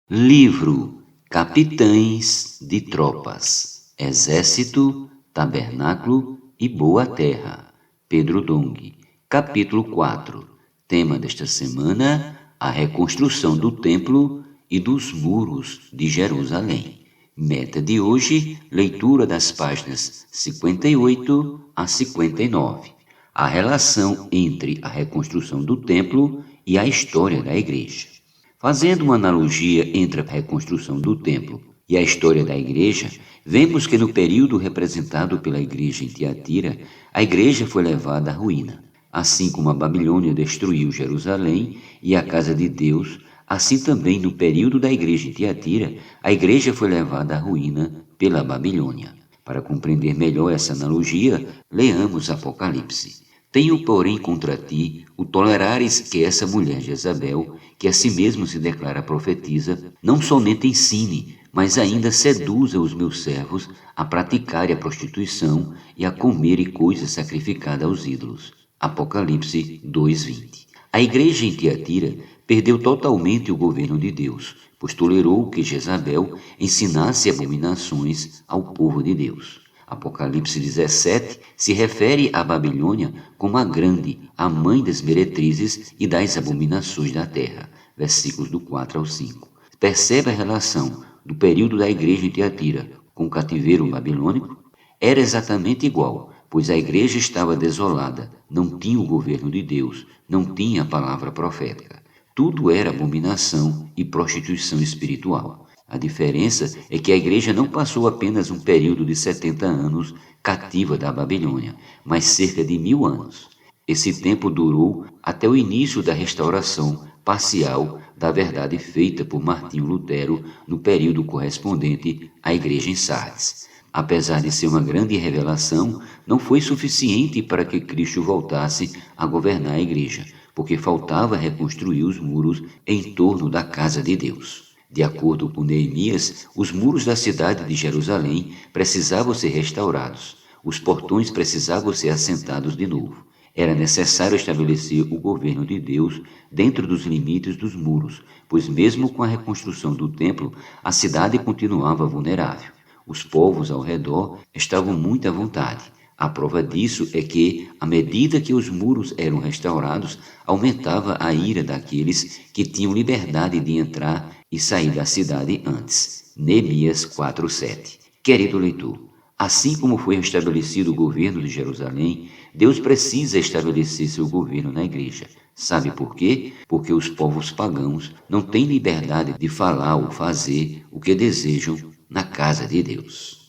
Livro Capitães de Tropas, Exército, Tabernáculo e Boa Terra, Pedro Dong. Capítulo 4. Tema desta semana: a reconstrução do templo e dos muros de Jerusalém. Meta de hoje: leitura das páginas 58 a 59. A relação entre a reconstrução do templo e a história da igreja. Fazendo uma analogia entre a reconstrução do templo e a história da igreja, vemos que no período representado pela igreja em Tiatira, a igreja foi levada à ruína. Assim como a Babilônia destruiu Jerusalém e a casa de Deus, assim também no período da igreja em Tiatira, a igreja foi levada à ruína pela Babilônia. Para compreender melhor essa analogia, leamos Apocalipse. Tenho, porém, contra ti o tolerares que essa mulher Jezabel, que a si mesma se declara profetisa, não somente ensine, mas ainda seduza os meus servos a praticarem a prostituição e a comerem coisas sacrificadas aos ídolos. Apocalipse 2:20. A igreja em Tiatira perdeu totalmente o governo de Deus, pois tolerou que Jezabel ensinasse abominações ao povo de Deus. Apocalipse 17 se refere à Babilônia como a grande, a mãe das meretrizes e das abominações da terra. Versículos do 4 ao 5. Percebe a relação do período da igreja em Tiatira com o cativeiro babilônico? Era exatamente igual, pois a igreja estava desolada, não tinha o governo de Deus, não tinha a palavra profética. Tudo era abominação e prostituição espiritual. A diferença é que a igreja não passou apenas um período de 70 anos cativa da Babilônia, mas cerca de 1000 anos. Esse tempo durou até o início da restauração parcial da verdade feita por Martinho Lutero no período correspondente à igreja em Sardes. Apesar de ser uma grande revelação, não foi suficiente para que Cristo voltasse a governar a igreja, porque faltava reconstruir os muros em torno da casa de Deus. De acordo com Neemias, os muros da cidade de Jerusalém precisavam ser restaurados. Os portões precisavam ser assentados de novo. Era necessário estabelecer o governo de Deus dentro dos limites dos muros, pois mesmo com a reconstrução do templo, a cidade continuava vulnerável. Os povos ao redor estavam muito à vontade. A prova disso é que, à medida que os muros eram restaurados, aumentava a ira daqueles que tinham liberdade de entrar e sair da cidade antes. Neemias 4:7. Querido leitor, assim como foi restabelecido o governo de Jerusalém, Deus precisa estabelecer seu governo na igreja. Sabe por quê? Porque os povos pagãos não têm liberdade de falar ou fazer o que desejam na casa de Deus.